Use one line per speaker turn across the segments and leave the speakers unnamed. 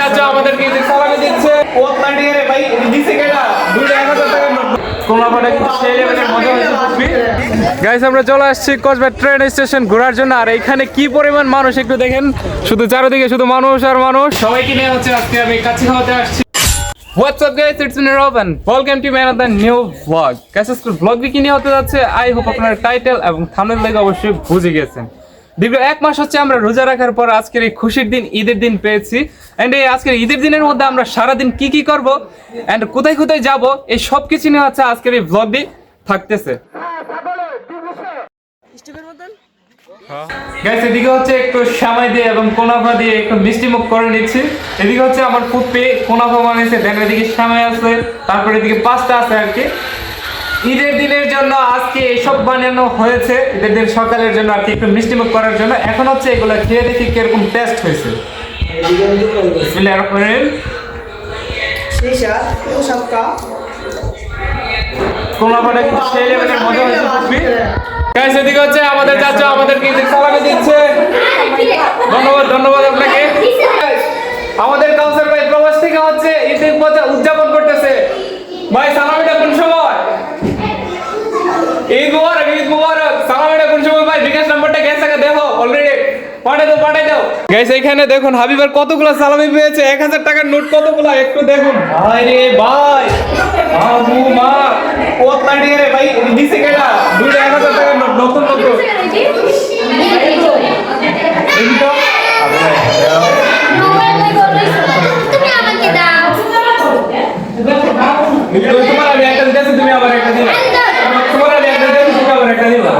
চাচা আমাদেরকে সালামি দিচ্ছে। ভাই দিছে কেডা 1000 টাকা নোট কোলাপাড়া কিন্তু সেই লেভেলের মজা হয়েছে বুঝবি। গাইস আমরা চলে আসছি কসবা ট্রেন স্টেশন ঘোরার জন্য। আর এখানে কি পরিমাণ মানুষ একটু দেখেন, শুধু চারিদিকে শুধু মানুষ আর মানুষ। সবাইকে নিয়ে হচ্ছে আজকে আমি কাচ্চি খাওয়াতে আসছি। What's up guys, it's me Rob and welcome to another new vlog. Guys আজকে vlog কি নিয়ে হতে যাচ্ছে আই হোপ আপনারা টাইটেল এবং থাম্বনেল দেখে অবশ্যই বুঝে গেছেন। দীর্ঘ এক মাস হচ্ছে আমরা রোজা রাখার পর আজকের এই খুশির দিন ঈদের দিন পেয়েছি। এন্ড এই আজকের ঈদের দিনের মধ্যে আমরা সারাদিন কি করব এন্ড কোথায় কোথায় যাব এই সব কিছু নিয়ে হচ্ছে আজকের এই vlogটি থাকতেছে। গাইস এদিকে হচ্ছে একটু সামাই দিয়ে এবং কোনাফা দিয়ে একটু মিষ্টি মুখ করে নিচ্ছি। এদিকে হচ্ছে আমার ফুপি কোনাফা বানিয়েছে, দেন এদিকে সামাই আছে, তারপরে এদিকে পাস্তা আছে আর কি। ঈদের দিনের জন্য আজকে এসব বানানো হয়েছে, ঈদের দিন সকালের জন্য আর কি একটু মিষ্টি মুখ করার জন্য। এখন হচ্ছে এগুলো খেয়ে দেখি কিরকম টেস্ট হয়েছে। কোনাফাটা কিন্তু সেই লেভেলের মজা হয়েছে বুঝবি। গাইস এদিকে হচ্ছে আমাদের চাচা আমাদেরকে সালামি দিচ্ছে। ধন্যবাদ আপনাকে। আমাদের কাউসার ভাই প্রবাস থেকে হচ্ছে ঈদের উদযাপন করতেছে। ভাই সালামিটা কোন সময়? ঈদ মুবারক। সালামিটা কোন সময় ভাই? বিকাশ নাম্বারটা গেছে দেখো অলরেডি পাঠাই দাও। গাইস এখানে দেখুন হাবিবার কতগুলো সালামি পেয়েছে, 1000 টাকার নোট কতগুলো একটু দেখুন। ভাই রে ভাই আবু মা কত টাকা রে ভাই দিছে কেডা 1000 টাকার নোট নতুন এইটা তোমার আমি একটা দিতেছি, তুমি আবার একটা দিবা। তোমার আমি একটা দিতেছি, তুমি আবার একটা দিবা।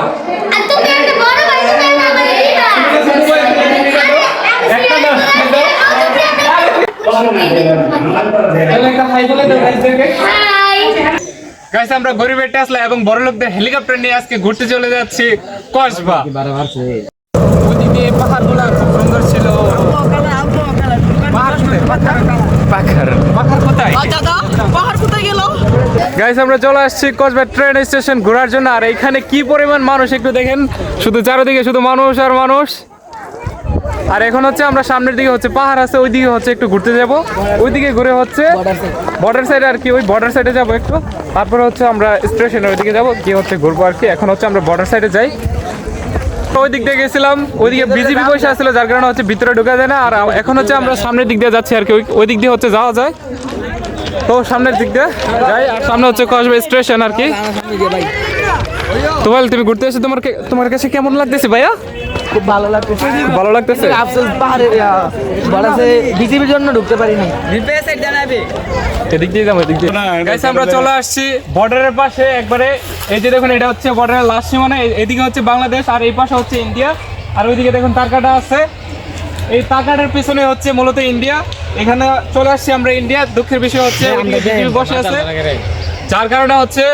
গাইস আমরা গরিবের টেসলা এবং বড় লোকদের হেলিকপ্টার নিয়ে আজকে ঘুরতে চলে যাচ্ছি কসবা। ওদিকে পাহাড়গুলো খুব সুন্দর ছিল। গাইস আমরা চলে আসছি কসবা ট্রেন স্টেশন ঘোরার জন্য। আর এখানে কি পরিমাণ মানুষ একটু দেখেন, শুধু চারিদিকে শুধু মানুষ আর মানুষ। আর এখন হচ্ছে আমরা সামনের দিকে হচ্ছে পাহাড় আছে, ওইদিকে হচ্ছে একটু ঘুরতে যাব। ওইদিকে ঘুরে হচ্ছে বর্ডার সাইডে আর কি, ওই বর্ডার সাইডে যাবো একটু। তারপরে হচ্ছে আমরা স্টেশনের ওইদিকে যাবো, গিয়ে হচ্ছে ঘুরবো আর কি। এখন হচ্ছে আমরা বর্ডার সাইডে যাই। ওই দিক দিয়ে গেছিলাম, ওইদিকে বিজিবি পয়সা আসছিল, যার কারণে হচ্ছে ভিতরে ঢোকা যায় না। আর এখন হচ্ছে আমরা সামনের দিক দিয়ে যাচ্ছি আর কি, ওই দিক দিয়ে হচ্ছে যাওয়া যায়। তো সামনের দিক দিয়ে যাই। আর সামনে হচ্ছে কসবা স্টেশন আর কি। তো বল তুমি ঘুরতে এসে তোমার কাছে কেমন লাগতেছে ভাইয়া?
খুব ভালো লাগতেছে।
ভালো লাগতেছে।
আফসোস পাহাড়ে বড়াছে বিজিবির জন্য ঢুকতে পারিনি।
এদিক দিয়ে যাবো, এদিক দিয়ে। গাইস আমরা চলে আসছি বর্ডারের পাশে একবারে। এই যে দেখুন এটা হচ্ছে বর্ডারের লাস্ট সীমানা। এদিকে হচ্ছে বাংলাদেশ আর এই পাশে হচ্ছে ইন্ডিয়া। আর ওইদিকে দেখুন তারকাটা আছে, এই তারকাটার পিছনে হচ্ছে মূলত ইন্ডিয়া। এখানে চলে আসছি আমরা ইন্ডিয়া। দুঃখের বিষয় হচ্ছে বসে আছে, যার কারণে হচ্ছে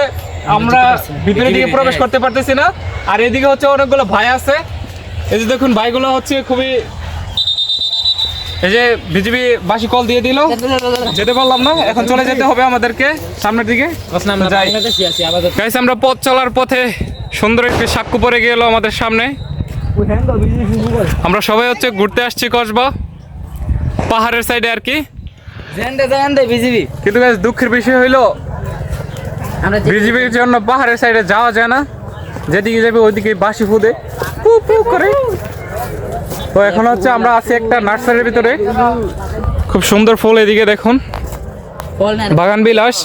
আমরা ভিতরের দিকে প্রবেশ করতে পারতেছি না। আর এদিকে হচ্ছে অনেকগুলো ভাই আছে, এই যে দেখুন ভাইগুলো হচ্ছে খুবই, এই যে বিজিবি বাসি কল দিয়ে দিল, যেতে পারলাম না। এখন চলে যেতে হবে আমাদেরকে সামনের দিকে। গাইস আমরা পথ চলার পথে সুন্দর একটি সাক্ষ্য পড়ে গেল আমাদের সামনে। আমরা সবাই হচ্ছে ঘুরতে আসছি কসবা পাহাড়ের সাইডে আর কি। কিন্তু গাইস দুঃখের বিষয় হইলো বিজিবির জন্য পাহাড়ের সাইডে যাওয়া যায় না। যেদিকে যাবে ওইদিকে বাসি ফুদে পু পু করে। তো এখন হচ্ছে আমরা আছি একটা নার্সারির ভিতরে, খুব সুন্দর ফুল। এদিকে দেখুন বাগান বিলাস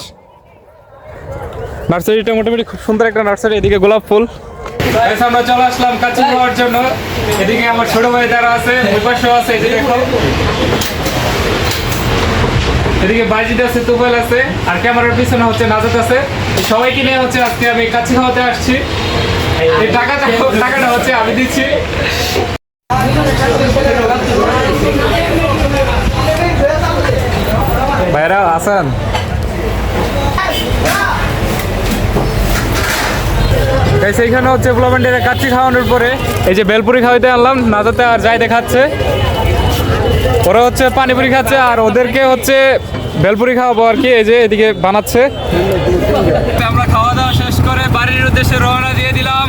নার্সারিটা মোটামুটি খুব সুন্দর একটা নার্সারি। এদিকে গোলাপ ফুল। আমরা চলে আসলাম কাচ্চি খাওয়ার জন্য। এদিকে আমার ছোট ভাই যারা আছে ওই পাশেও আছে, এদিকে দেখো। এদিকে বাইজিদ আছে, তুফাইল আছে, আর ক্যামেরার পিছনে হচ্ছে নাজাত আছে। সবাইকে নিয়ে হচ্ছে আজকে আমি কাচ্চি খাওয়াতে আসছি। এই টাকাটা হচ্ছে আমি দিচ্ছি। ভাইরা আসান। সেইখানে হচ্ছে ব্লমেন্টের কাচ্চি খাওয়ানোর পরে এই যে বেলপুরি খাওয়াইতে আনলাম নাজাতে আর যাই দেখাচ্ছে। ওরা হচ্ছে পানিপুরি খাচ্ছে আর ওদেরকে হচ্ছে বেলপুরি খাওয়াবো আর কি। এই যে এদিকে বানাচ্ছে। আমরা খাওয়া দাওয়া শেষ করে বাড়ির উদ্দেশ্যে রওনা দিয়ে দিলাম।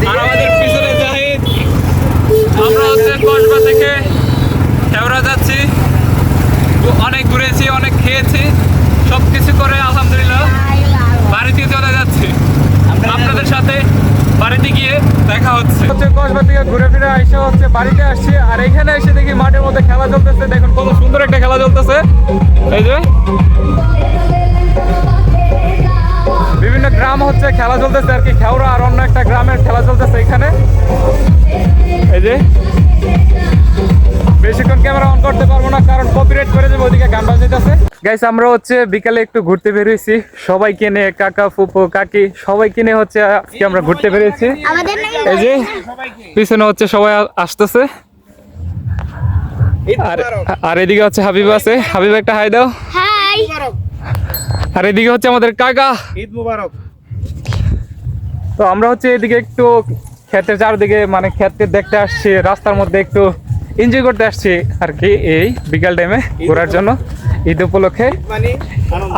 আর আমাদের পিছনে জাহিদ। আমরা হচ্ছে কসবা থেকে খেওড়া যাচ্ছি। অনেক ঘুরেছি, অনেক খেয়েছি, সবকিছু করে আলহামদুলিল্লাহ বাড়িতে চলে যাচ্ছি। আপনাদের সাথে বাড়িতে গিয়ে দেখা হচ্ছে। কসবা থেকে ঘুরে ফিরে এসে হচ্ছে বাড়িতে আসছি, আর এখানে এসে দেখি মাঠের মধ্যে খেলা চলতেছে। দেখুন কত সুন্দর একটা খেলা চলতেছে। এই যে বিভিন্ন গ্রাম হচ্ছে খেলা চলতেছে আর কি, খেওড়া আর অন্য একটা গ্রামের খেলা চলতেছে এখানে। এই যে বেশিক্ষণ ক্যামেরা অন করতে পারবো না, কারণ কপিরাইট করে দেবো, ওদিকে গান বাজাইতেছে। গাইস আমরা হচ্ছে বিকালে একটু ঘুরতে বেরিয়েছি, সবাইকে নিয়ে, কাকা ফুপু কাকি সবাইকে নিয়ে হচ্ছে আজকে আমরা ঘুরতে বেরিয়েছি। এই যে পিছনে হচ্ছে সবাই আসতেছে, আর এদিকে হচ্ছে হাবিব আছে। হাবিব একটা হাই দাও।
হাই।
আর এদিকে হচ্ছে আমাদের কাকা।
ঈদ মুবারক।
তো আমরা হচ্ছে এদিকে একটু ক্ষেতের চারদিকে মানে ক্ষেতকে দেখতে আসছি, রাস্তার মধ্যে একটু এনজয় করতে আসছি আর কি, এই বিকাল টাইমে ঘোরার জন্য। ঈদ উপলক্ষে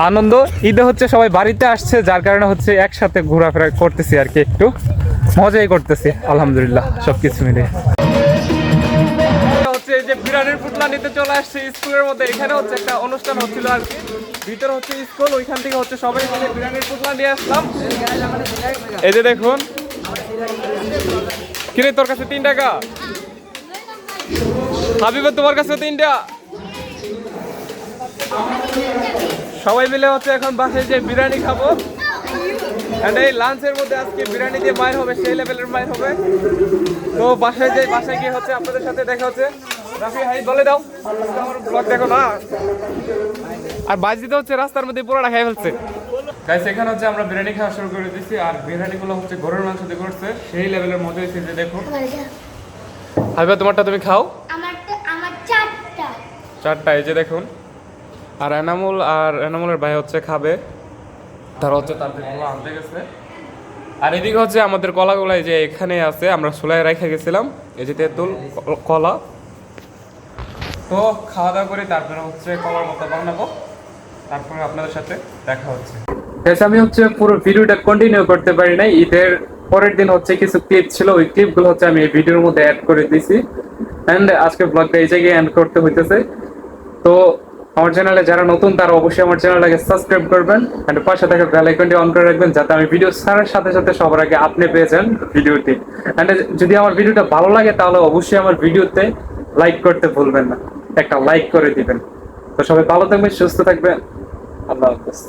আনন্দ, ঈদে হচ্ছে সবাই বাড়িতে আসছে, যার কারণে হচ্ছে একসাথে ঘোরাফেরা করতেছি আর কি, একটু মজাই করতেছি আলহামদুলিল্লাহ সবকিছু মিলে। হচ্ছে এই যে বিরিয়ানির পুতলা নিতে চলে আসছে স্কুলের মধ্যে। এখানে হচ্ছে একটা অনুষ্ঠান হচ্ছিল আর কি, ভিতরে হচ্ছে স্কুল, ওইখান থেকে হচ্ছে সবাই মিলে বিরিয়ানির পুতলা নিয়ে আসলাম। এই যে দেখুন, কিরে তোর কাছে 3 টাকা, হাবিবে তোমার কাছে 3টা। সবাই মিলে হচ্ছে এখন বাসায় যে বিরিয়ানি খাবো, এন্ড এই লাঞ্চের মধ্যে আজকে বিরিয়ানি দিয়ে মায়ের হবে, সেই লেভেলের মায়ের হবে। তো বাসায় যাই, বাসায় গিয়ে হচ্ছে আপনাদের সাথে দেখা হচ্ছে। রাফি হাই বলে দাও, আমার ব্লগ দেখো না। আর বাজিতে হচ্ছে রাস্তার মধ্যে পুরোটা খাই ফেলছে। গাইস এখানে হচ্ছে আমরা বিরিয়ানি খাওয়া শুরু করে দিয়েছি, আর বিরিয়ানিগুলো হচ্ছে গরুর মাংস দিয়ে করছে, সেই লেভেলের মধ্যে হয়েছে। যে দেখুন হাবিবা তোমারটা তুমি খাও।
আমার
4টা, এই যে দেখুন। আর এনামুলের ভাই হচ্ছে খাবে, তারা হচ্ছে তাদের কলা আনতে গেছে। আর এদিকে হচ্ছে আমাদের কলাগুলো এই যে এখানে আছে, আমরা চুলায় রেখে গেছিলাম। এই যে তেঁতুল কলা। তো খাওয়া দাওয়া করে তারপরে হচ্ছে কলার মতো বানাবো, তারপরে আপনাদের সাথে দেখা হচ্ছে। আমি হচ্ছে পুরো ভিডিওটা কন্টিনিউ করতে পারি নাই, ঈদের পরের দিন হচ্ছে কিছু ক্লিপ ছিল, ওই ক্লিপগুলো হচ্ছে আমি এই ভিডিওর মধ্যে অ্যাড করে দিয়েছি। এন্ড আজকে ব্লগটা এই জায়গায় এন্ড করতে হইতেছে। তো আমার চ্যানেলে যারা নতুন তারা অবশ্যই আমার চ্যানেলটাকে সাবস্ক্রাইব করবেন, এন্ড পাশে থাকা বেল আইকনটি অন করে রাখবেন, যাতে আমি ভিডিও ছাড়ার সাথে সাথে সবার আগে আপনি পেয়ে যান ভিডিওটি। এন্ড যদি আমার ভিডিওটা ভালো লাগে তাহলে অবশ্যই আমার ভিডিওতে লাইক করতে ভুলবেন না, একটা লাইক করে দিবেন। তো সবাই ভালো থাকবেন, সুস্থ থাকবেন, আল্লাহ হাফেজ।